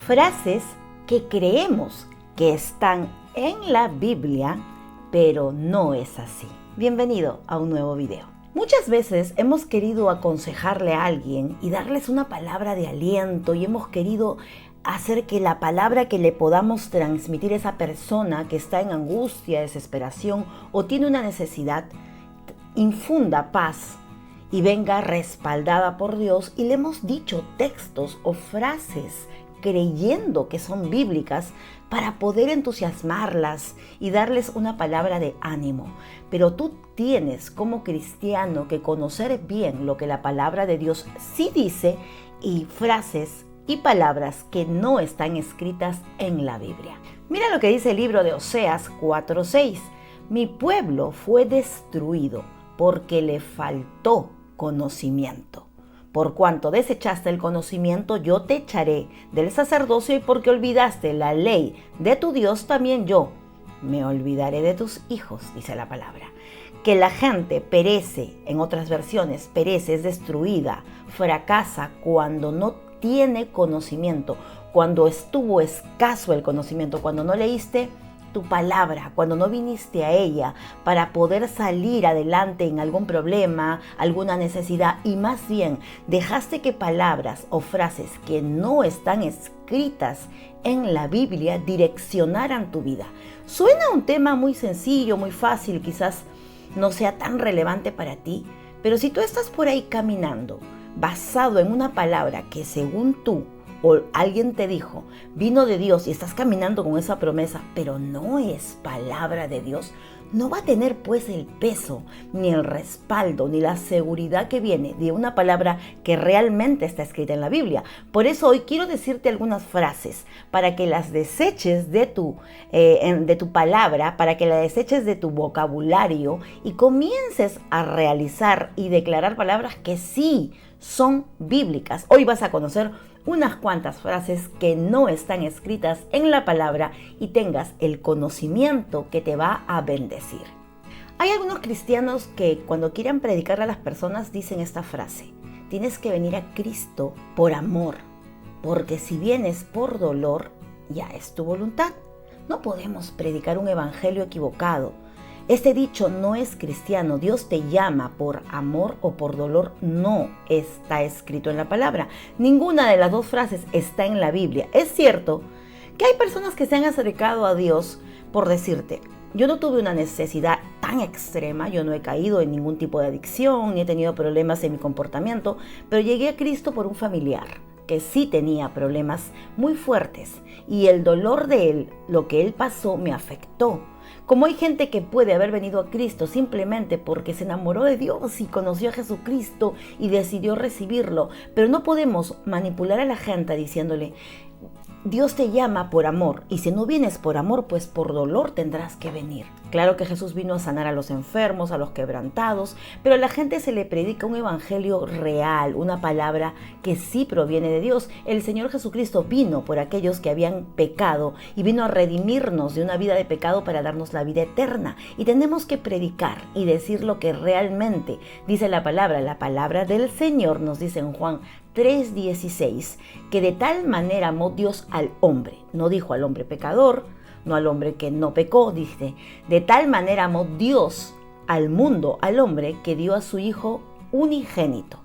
Frases que creemos que están en la Biblia, pero no es así. Bienvenido a un nuevo video. Muchas veces hemos querido aconsejarle a alguien y darles una palabra de aliento y hemos querido hacer que la palabra que le podamos transmitir a esa persona que está en angustia, desesperación o tiene una necesidad, infunda paz y venga respaldada por Dios, y le hemos dicho textos o frases creyendo que son bíblicas para poder entusiasmarlas y darles una palabra de ánimo. Pero tú tienes como cristiano que conocer bien lo que la palabra de Dios sí dice y frases y palabras que no están escritas en la Biblia. Mira lo que dice el libro de Oseas 4:6. Mi pueblo fue destruido porque le faltó conocimiento. Por cuanto desechaste el conocimiento, yo te echaré del sacerdocio, y porque olvidaste la ley de tu Dios, también yo me olvidaré de tus hijos, dice la palabra. Que la gente perece, en otras versiones, perece, es destruida, fracasa cuando no tiene conocimiento, cuando estuvo escaso el conocimiento, cuando no leíste tu palabra, cuando no viniste a ella para poder salir adelante en algún problema, alguna necesidad, y más bien dejaste que palabras o frases que no están escritas en la Biblia direccionaran tu vida. Suena un tema muy sencillo, muy fácil, quizás no sea tan relevante para ti, pero si tú estás por ahí caminando basado en una palabra que según tú o alguien te dijo, vino de Dios, y estás caminando con esa promesa, pero no es palabra de Dios, no va a tener pues el peso, ni el respaldo, ni la seguridad que viene de una palabra que realmente está escrita en la Biblia. Por eso hoy quiero decirte algunas frases para que las deseches de tu palabra, para que las deseches de tu vocabulario y comiences a realizar y declarar palabras que sí son bíblicas. Hoy vas a conocer unas cuantas frases que no están escritas en la palabra y tengas el conocimiento que te va a bendecir. Hay algunos cristianos que cuando quieren predicarle a las personas dicen esta frase: tienes que venir a Cristo por amor, porque si vienes por dolor, ya es tu voluntad. No podemos predicar un evangelio equivocado. Este dicho no es cristiano. Dios te llama por amor o por dolor, no está escrito en la palabra. Ninguna de las dos frases está en la Biblia. Es cierto que hay personas que se han acercado a Dios por decirte: yo no tuve una necesidad tan extrema, yo no he caído en ningún tipo de adicción, ni he tenido problemas en mi comportamiento, pero llegué a Cristo por un familiar que sí tenía problemas muy fuertes, y el dolor de él, lo que él pasó, me afectó. Como hay gente que puede haber venido a Cristo simplemente porque se enamoró de Dios y conoció a Jesucristo y decidió recibirlo, pero no podemos manipular a la gente diciéndole: Dios te llama por amor, y si no vienes por amor, pues por dolor tendrás que venir. Claro que Jesús vino a sanar a los enfermos, a los quebrantados, pero a la gente se le predica un evangelio real, una palabra que sí proviene de Dios. El Señor Jesucristo vino por aquellos que habían pecado y vino a redimirnos de una vida de pecado para darnos la vida eterna. Y tenemos que predicar y decir lo que realmente dice la palabra del Señor. Nos dice en Juan 3:16, que de tal manera amó Dios al hombre. No dijo al hombre pecador, no al hombre que no pecó, dice: de tal manera amó Dios al mundo, al hombre, que dio a su Hijo unigénito,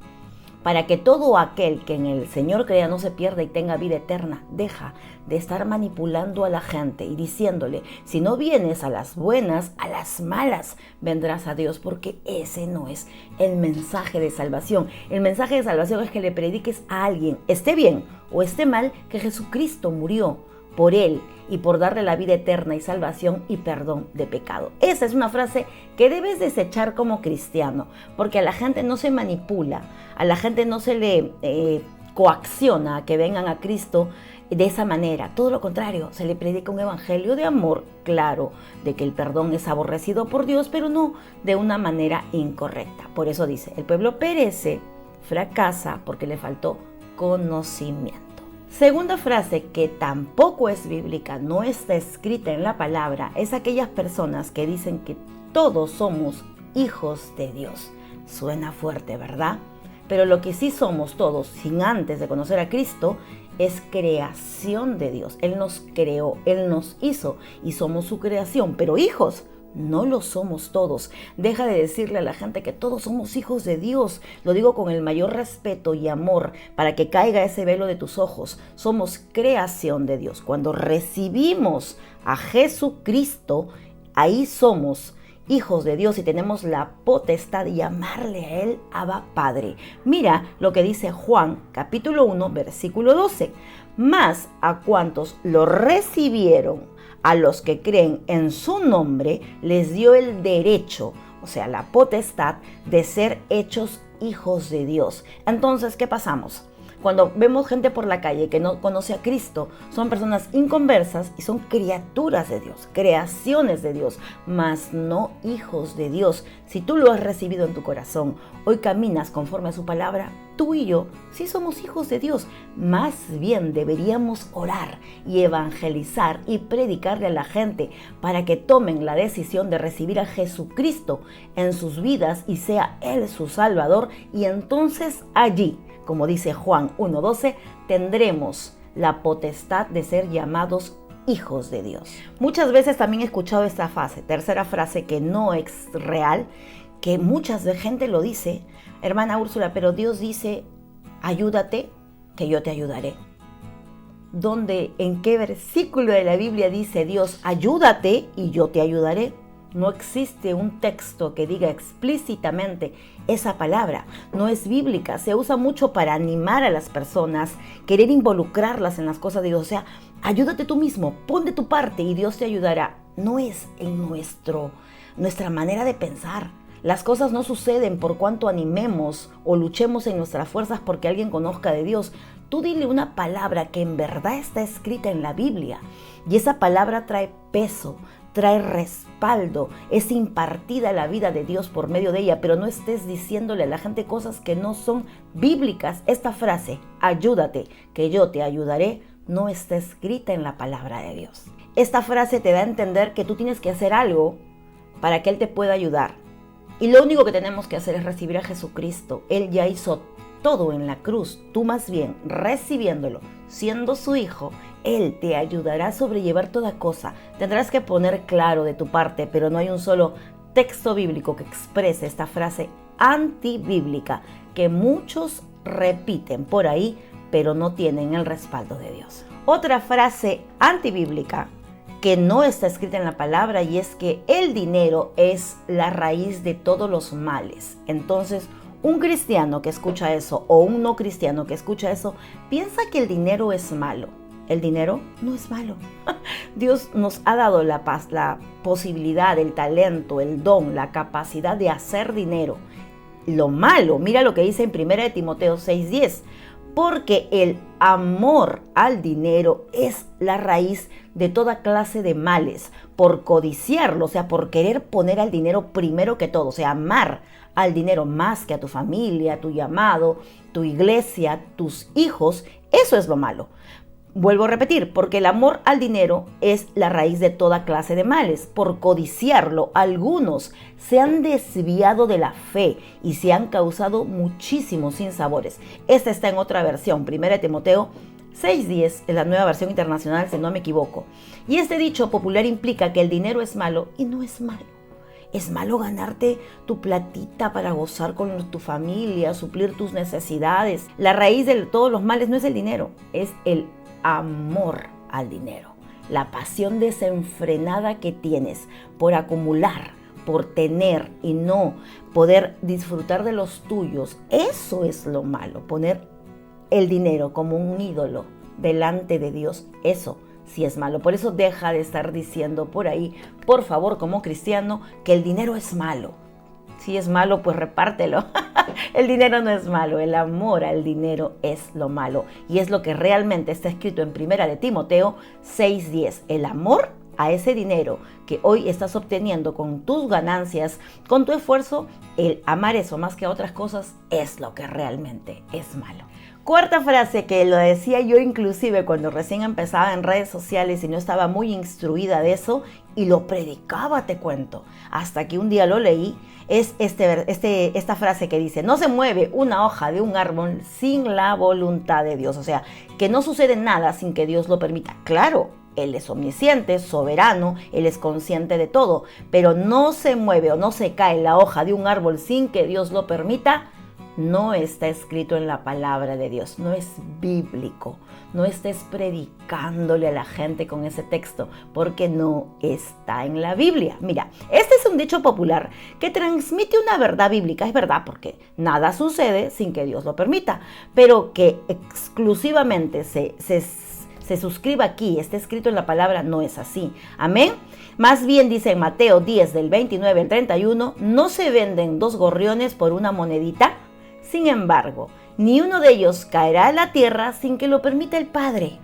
para que todo aquel que en el Señor crea no se pierda y tenga vida eterna. Deja de estar manipulando a la gente y diciéndole: si no vienes a las buenas, a las malas vendrás a Dios, porque ese no es el mensaje de salvación. El mensaje de salvación es que le prediques a alguien, esté bien o esté mal, que Jesucristo murió por él y por darle la vida eterna y salvación y perdón de pecado. Esa es una frase que debes desechar como cristiano, porque a la gente no se manipula, a la gente no se le coacciona a que vengan a Cristo de esa manera. Todo lo contrario, se le predica un evangelio de amor, claro, de que el perdón es aborrecido por Dios, pero no de una manera incorrecta. Por eso dice: el pueblo perece, fracasa, porque le faltó conocimiento. Segunda frase que tampoco es bíblica, no está escrita en la palabra, es aquellas personas que dicen que todos somos hijos de Dios. Suena fuerte, ¿verdad? Pero lo que sí somos todos, sin antes de conocer a Cristo, es creación de Dios. Él nos creó, Él nos hizo y somos su creación, pero hijos no lo somos todos. Deja de decirle a la gente que todos somos hijos de Dios. Lo digo con el mayor respeto y amor para que caiga ese velo de tus ojos. Somos creación de Dios. Cuando recibimos a Jesucristo, ahí somos hijos de Dios y tenemos la potestad de llamarle a Él Abba Padre. Mira lo que dice Juan capítulo 1 versículo 12. Mas a cuantos lo recibieron, a los que creen en su nombre, les dio el derecho, o sea, la potestad de ser hechos hijos de Dios. Entonces, ¿qué pasamos? Cuando vemos gente por la calle que no conoce a Cristo, son personas inconversas y son criaturas de Dios, creaciones de Dios, mas no hijos de Dios. Si tú lo has recibido en tu corazón, hoy caminas conforme a su palabra, tú y yo sí somos hijos de Dios. Más bien deberíamos orar y evangelizar y predicarle a la gente para que tomen la decisión de recibir a Jesucristo en sus vidas y sea Él su Salvador, y entonces allí, como dice Juan 1:12, tendremos la potestad de ser llamados hijos de Dios. Muchas veces también he escuchado esta frase, tercera frase que no es real, que muchas de gente lo dice: hermana Úrsula, pero Dios dice, ayúdate, que yo te ayudaré. ¿Dónde, en qué versículo de la Biblia dice Dios, ayúdate y yo te ayudaré? No existe un texto que diga explícitamente esa palabra. No es bíblica. Se usa mucho para animar a las personas, querer involucrarlas en las cosas de Dios. O sea, ayúdate tú mismo, pon de tu parte y Dios te ayudará. No es en nuestra manera de pensar. Las cosas no suceden por cuanto animemos o luchemos en nuestras fuerzas porque alguien conozca de Dios. Tú dile una palabra que en verdad está escrita en la Biblia y esa palabra trae peso, trae respaldo, es impartida la vida de Dios por medio de ella, pero no estés diciéndole a la gente cosas que no son bíblicas. Esta frase, ayúdate, que yo te ayudaré, no está escrita en la palabra de Dios. Esta frase te da a entender que tú tienes que hacer algo para que Él te pueda ayudar. Y lo único que tenemos que hacer es recibir a Jesucristo. Él ya hizo todo en la cruz. Tú más bien, recibiéndolo, siendo su hijo, Él te ayudará a sobrellevar toda cosa. Tendrás que poner claro de tu parte, pero no hay un solo texto bíblico que exprese esta frase antibíblica que muchos repiten por ahí, pero no tienen el respaldo de Dios. Otra frase antibíblica que no está escrita en la palabra, y es que el dinero es la raíz de todos los males. Entonces, un cristiano que escucha eso o un no cristiano que escucha eso piensa que el dinero es malo. El dinero no es malo. Dios nos ha dado la paz, la posibilidad, el talento, el don, la capacidad de hacer dinero. Lo malo, mira lo que dice en 1 Timoteo 6:10, porque el amor al dinero es la raíz de toda clase de males. Por codiciarlo, o sea, por querer poner al dinero primero que todo, o sea, amar al dinero más que a tu familia, a tu llamado, tu iglesia, tus hijos, eso es lo malo. Vuelvo a repetir, porque el amor al dinero es la raíz de toda clase de males. Por codiciarlo, algunos se han desviado de la fe y se han causado muchísimos sinsabores. Esta está en otra versión, 1 Timoteo 6:10, en la Nueva Versión Internacional, si no me equivoco. Y este dicho popular implica que el dinero es malo y no es malo. Es malo ganarte tu platita para gozar con tu familia, suplir tus necesidades. La raíz de todos los males no es el dinero, es el amor al dinero, la pasión desenfrenada que tienes por acumular, por tener y no poder disfrutar de los tuyos. Eso es lo malo, poner el dinero como un ídolo delante de Dios, eso sí es malo. Por eso deja de estar diciendo por ahí, por favor, como cristiano, que el dinero es malo. Si es malo, pues repártelo. El dinero no es malo, el amor al dinero es lo malo. Y es lo que realmente está escrito en 1 Timoteo 6:10. El amor a ese dinero que hoy estás obteniendo con tus ganancias, con tu esfuerzo, el amar eso más que a otras cosas es lo que realmente es malo. Cuarta frase, que lo decía yo inclusive cuando recién empezaba en redes sociales y no estaba muy instruida de eso, y lo predicaba, te cuento, hasta que un día lo leí, es esta frase que dice: no se mueve una hoja de un árbol sin la voluntad de Dios. O sea, que no sucede nada sin que Dios lo permita. Claro, Él es omnisciente, soberano, Él es consciente de todo, pero no se mueve o no se cae la hoja de un árbol sin que Dios lo permita. No está escrito en la palabra de Dios, no es bíblico. No estés predicándole a la gente con ese texto, porque no está en la Biblia. Mira, este es un dicho popular que transmite una verdad bíblica. Es verdad, porque nada sucede sin que Dios lo permita, pero que exclusivamente se suscriba aquí, esté escrito en la palabra, no es así. Amén. Más bien dice en Mateo 10, del 29 al 31, no se venden 2 gorriones por una monedita. Sin embargo, ni uno de ellos caerá a la tierra sin que lo permita el Padre.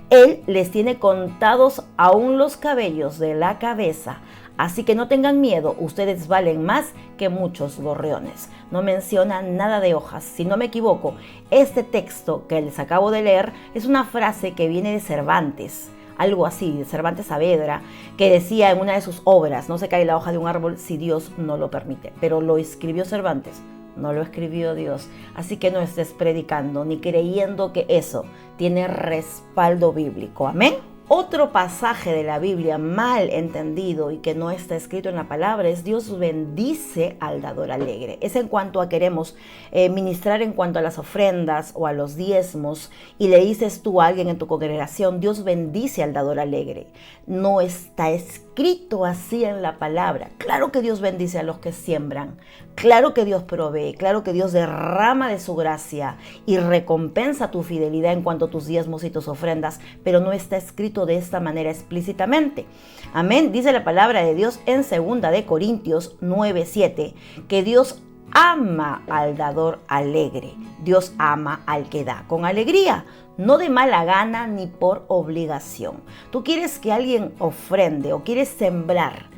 Él les tiene contados aún los cabellos de la cabeza. Así que no tengan miedo, ustedes valen más que muchos gorriones. No menciona nada de hojas. Si no me equivoco, este texto que les acabo de leer es una frase que viene de Cervantes. Algo así, de Cervantes Saavedra, que decía en una de sus obras: no se cae la hoja de un árbol si Dios no lo permite. Pero lo escribió Cervantes. No lo escribió Dios. Así que no estés predicando ni creyendo que eso tiene respaldo bíblico. Amén. Otro pasaje de la Biblia mal entendido y que no está escrito en la palabra es: Dios bendice al dador alegre. Es en cuanto a queremos ministrar en cuanto a las ofrendas o a los diezmos, y le dices tú a alguien en tu congregación: Dios bendice al dador alegre. No está escrito así en la palabra. Claro que Dios bendice a los que siembran. Claro que Dios provee. Claro que Dios derrama de su gracia y recompensa tu fidelidad en cuanto a tus diezmos y tus ofrendas, pero no está escrito de esta manera explícitamente. Amén. Dice la palabra de Dios en 2 de Corintios 9:7 que Dios ama al dador alegre. Dios ama al que da con alegría, no de mala gana ni por obligación. Tú quieres que alguien ofrende o quieres sembrar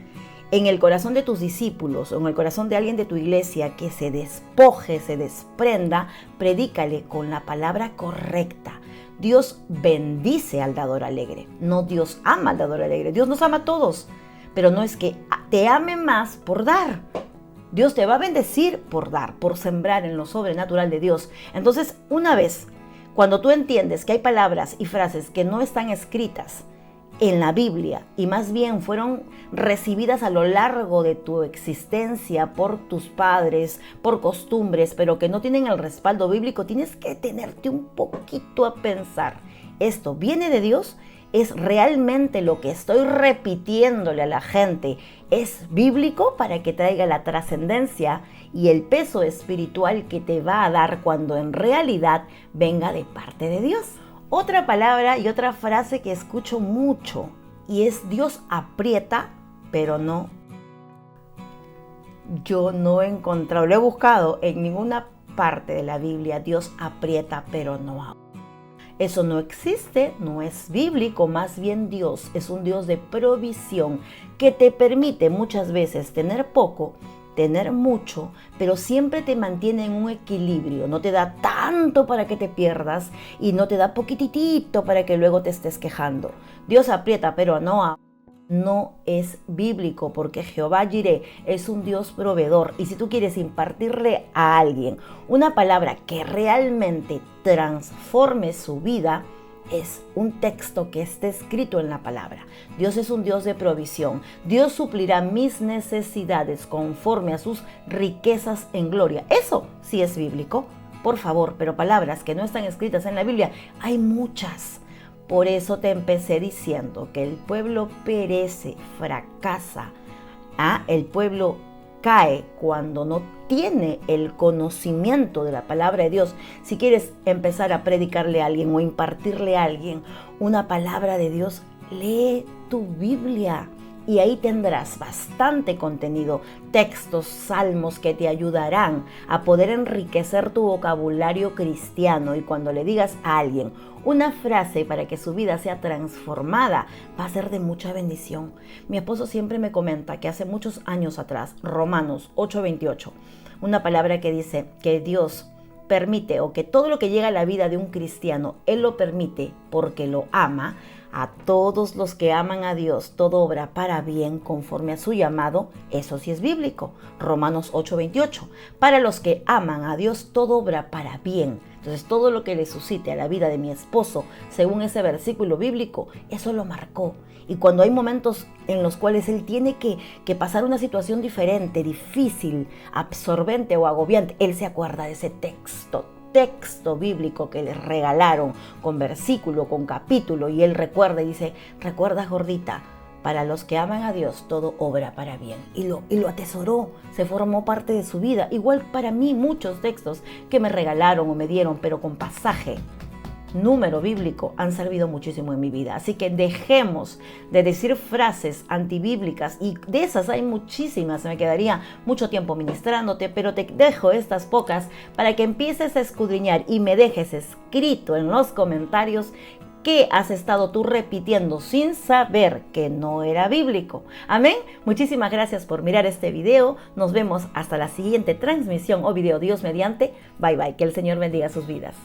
en el corazón de tus discípulos o en el corazón de alguien de tu iglesia que se despoje, se desprenda, predícale con la palabra correcta. Dios bendice al dador alegre, no Dios ama al dador alegre. Dios nos ama a todos, pero no es que te ame más por dar. Dios te va a bendecir por dar, por sembrar en lo sobrenatural de Dios. Entonces, una vez, cuando tú entiendes que hay palabras y frases que no están escritas en la Biblia y más bien fueron recibidas a lo largo de tu existencia por tus padres, por costumbres, pero que no tienen el respaldo bíblico, tienes que detenerte un poquito a pensar: ¿esto viene de Dios? ¿Es realmente lo que estoy repitiéndole a la gente es bíblico, para que traiga la trascendencia y el peso espiritual que te va a dar cuando en realidad venga de parte de Dios? Otra palabra y otra frase que escucho mucho y es: Dios aprieta, pero no. Yo no he encontrado, lo he buscado en ninguna parte de la Biblia: Dios aprieta, pero no ahora. Eso no existe, no es bíblico. Más bien Dios es un Dios de provisión que te permite muchas veces tener poco, tener mucho, pero siempre te mantiene en un equilibrio. No te da tanto para que te pierdas y no te da poquitito para que luego te estés quejando. Dios aprieta, pero no es bíblico, porque Jehová Jireh es un Dios proveedor. Y si tú quieres impartirle a alguien una palabra que realmente transforme su vida, es un texto que esté escrito en la palabra. Dios es un Dios de provisión. Dios suplirá mis necesidades conforme a sus riquezas en gloria. Eso sí es bíblico, por favor, pero palabras que no están escritas en la Biblia hay muchas. Por eso te empecé diciendo que el pueblo perece, fracasa. El pueblo cae cuando no tiene el conocimiento de la palabra de Dios. Si quieres empezar a predicarle a alguien o impartirle a alguien una palabra de Dios, lee tu Biblia. Y ahí tendrás bastante contenido, textos, salmos que te ayudarán a poder enriquecer tu vocabulario cristiano. Y cuando le digas a alguien una frase para que su vida sea transformada, va a ser de mucha bendición. Mi esposo siempre me comenta que hace muchos años atrás, Romanos 8:28, una palabra que dice que Dios permite, o que todo lo que llega a la vida de un cristiano, Él lo permite porque lo ama. A todos los que aman a Dios, todo obra para bien conforme a su llamado. Eso sí es bíblico. Romanos 8:28. Para los que aman a Dios, todo obra para bien. Entonces, todo lo que le suscite a la vida de mi esposo, según ese versículo bíblico, eso lo marcó. Y cuando hay momentos en los cuales él tiene que pasar una situación diferente, difícil, absorbente o agobiante, él se acuerda de ese texto bíblico que le regalaron con versículo, con capítulo, y él recuerda y dice: recuerda, gordita, para los que aman a Dios todo obra para bien, y lo atesoró, se formó parte de su vida. Igual para mí muchos textos que me regalaron o me dieron, pero con pasaje, número bíblico, han servido muchísimo en mi vida. Así que dejemos de decir frases antibíblicas, y de esas hay muchísimas. Me quedaría mucho tiempo ministrándote, pero te dejo estas pocas para que empieces a escudriñar y me dejes escrito en los comentarios qué has estado tú repitiendo sin saber que no era bíblico. Amén. Muchísimas gracias por mirar este video. Nos vemos hasta la siguiente transmisión o video, Dios mediante. Bye bye. Que el Señor bendiga sus vidas.